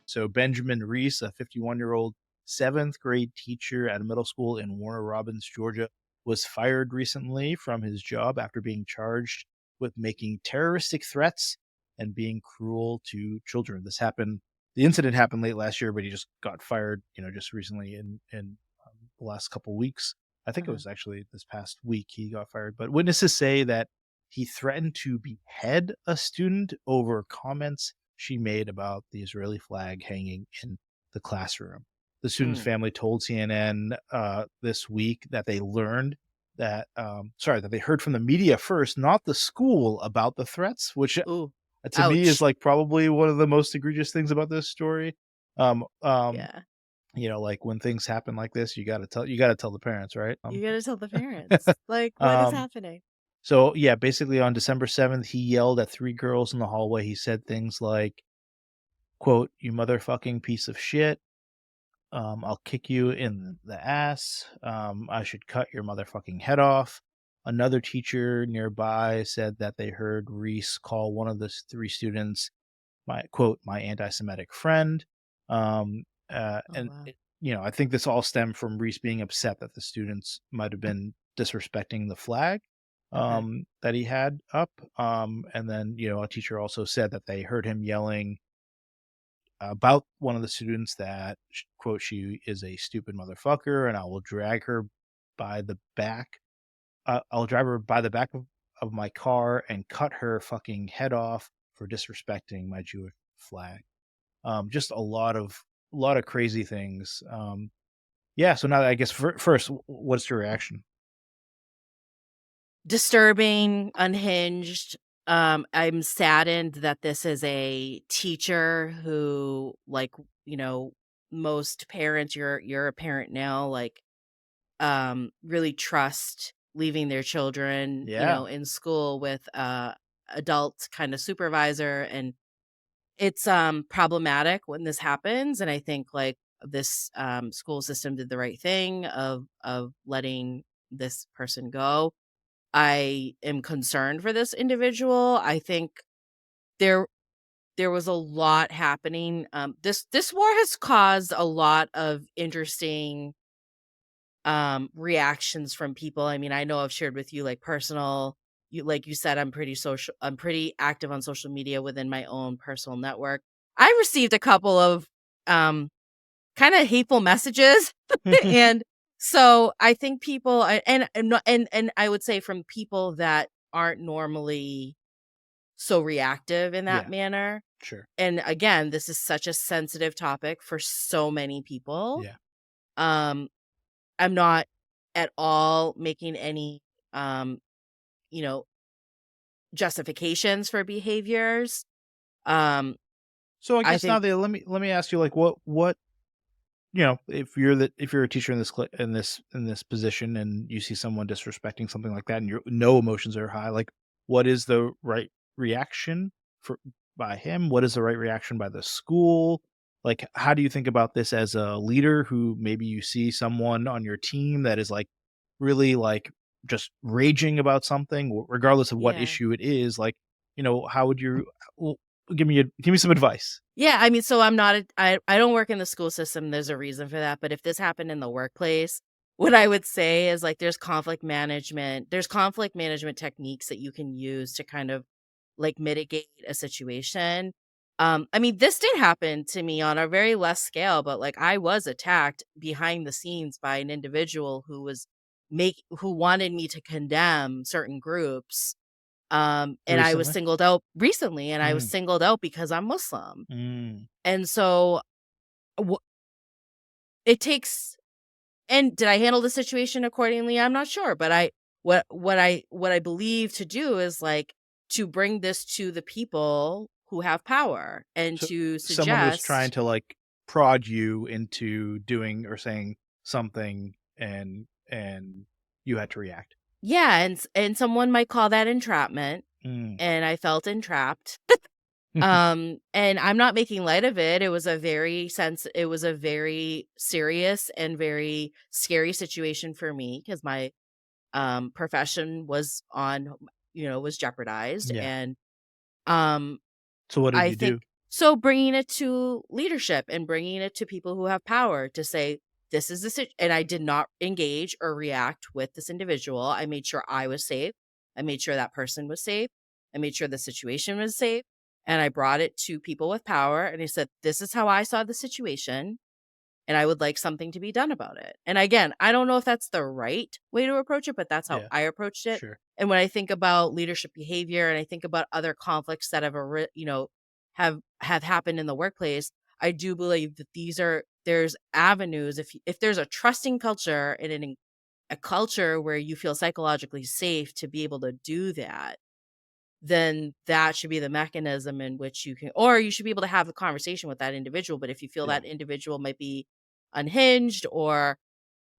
So Benjamin Reese, a 51-year-old seventh grade teacher at a middle school in Warner Robins, Georgia, was fired recently from his job after being charged with making terroristic threats and being cruel to children. The incident happened late last year, but he just got fired, just recently in the last couple weeks. I think it Uh-huh. was actually this past week he got fired. But witnesses say that he threatened to behead a student over comments she made about the Israeli flag hanging in the classroom. The student's Mm. family told CNN this week that they learned that they heard from the media first, not the school, about the threats, which Ooh. to me is Ouch. like probably one of the most egregious things about this story. Um, um, Yeah. like when things happen like this, you gotta tell the parents, right? You gotta tell the parents. Like, what is um, happening? so yeah, basically on December 7th, he yelled at three girls in the hallway. He said things like, "quote You motherfucking piece of shit. I'll kick you in the ass. I should cut your motherfucking head off." Another teacher nearby said that they heard Reese call one of the three students my anti-Semitic friend. Oh, And wow. I think this all stemmed from Reese being upset that the students might have been disrespecting the flag Okay. that he had up. And then a teacher also said that they heard him yelling about one of the students that quote she is a stupid motherfucker, and I will drag her by the back. I'll drive her by the back of my car and cut her fucking head off for disrespecting my Jewish flag. Just a lot of crazy things. Yeah. So now I guess first, what's your reaction? Disturbing, unhinged. I'm saddened that this is a teacher who, like, you know, most parents, you're a parent now, like, really trust leaving their children, Yeah. in school with adult kind of supervisor, and it's problematic when this happens. And I think like this school system did the right thing of letting this person go. I am concerned for this individual. I think there there was a lot happening. This war has caused a lot of interesting reactions from people. I mean, I know I've shared with you like personal, you like you said, I'm pretty active on social media within my own personal network. I received a couple of um kind of hateful messages and so I think people and I would say from people that aren't normally so reactive in that Yeah. manner. Sure. And again, this is such a sensitive topic for so many people. Yeah. Um I'm not at all making any, um, you know, justifications for behaviors. Um, So I I guess now think, let me ask you, like, what if you're a teacher in this position and you see someone disrespecting something like that and your no emotions are high, like, what is the right reaction for by him? What is the right reaction by the school? Like, how do you think about this as a leader who maybe you see someone on your team that is like really like just raging about something, regardless of what yeah. issue it is? Like, how would you? Well, give me some advice. Yeah, I mean, so I'm not I don't work in the school system, there's a reason for that, but if this happened in the workplace, what I would say is, like, there's conflict management techniques that you can use to kind of, like, mitigate a situation. I mean, this did happen to me on a very less scale, but, like, I was attacked behind the scenes by an individual who wanted me to condemn certain groups. And I was Recently. singled out recently, and I was Mm, singled out because I'm Muslim. mm. And so, w it takes and did I handle the situation accordingly? I'm not sure, but what I believe to do is, like, to bring this to the people who have power and So to someone was trying suggest. to like prod you into doing or saying something, and you had to react. Yeah, and someone might call that entrapment, Mm. and I felt entrapped. And I'm not making light of it. It was a very serious and very scary situation for me because my profession was jeopardized. Yeah. And um So what did I you think do? So bringing it to leadership and bringing it to people who have power to say, this is the and I did not engage or react with this individual. I made sure I was safe. I made sure that person was safe. I made sure the situation was safe. And I brought it to people with power. And I said, this is how I saw the situation. And I would like something to be done about it. And again, I don't know if that's the right way to approach it, but that's how Yeah, I approached it. sure. And when I think about leadership behavior and I think about other conflicts that have, have happened in the workplace, I do believe that there's avenues. If there's a trusting culture and a culture where you feel psychologically safe to be able to do that, then that should be the mechanism in which you can, or you should be able to have a conversation with that individual. But if you feel Yeah. that individual might be unhinged or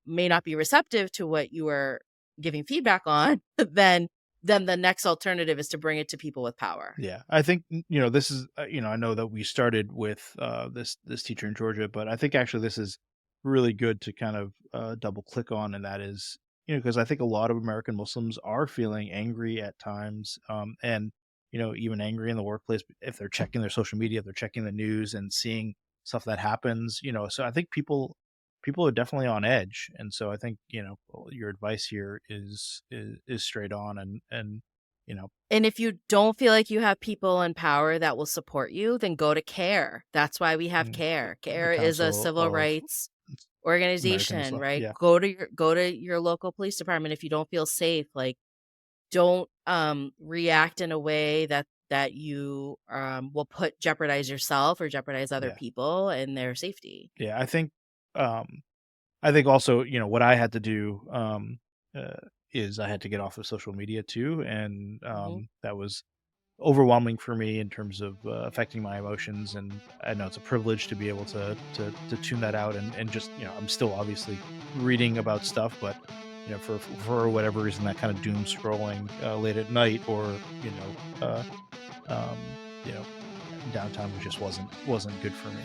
may not be receptive to what you are giving feedback on, then the next alternative is to bring it to people with power. Yeah, I think this is I know that we started with this teacher in Georgia, but I think actually this is really good to kind of double click on, and that is because I think a lot of American Muslims are feeling angry at times, and even angry in the workplace if they're checking their social media, if they're checking the news and seeing stuff that happens. So I think people are definitely on edge, and so I think your advice here is straight on, and you know And if you don't feel like you have people in power that will support you, then go to CARE. That's why we have Mm, CARE. the CARE is a Council civil of rights American organization, Islam, right? yeah, Go to your local police department if you don't feel safe. Like, don't react in a way that you will jeopardize yourself or jeopardize other yeah, people and their safety. yeah, um, I think also, what I had to do, is I had to get off of social media too, and, Hmm. that was overwhelming for me in terms of, affecting my emotions, and I know it's a privilege to be able to tune that out, and just, I'm still obviously reading about stuff, but, for whatever reason, that kind of doom scrolling, late at night or, uh, um, you know, downtime just wasn't good for me.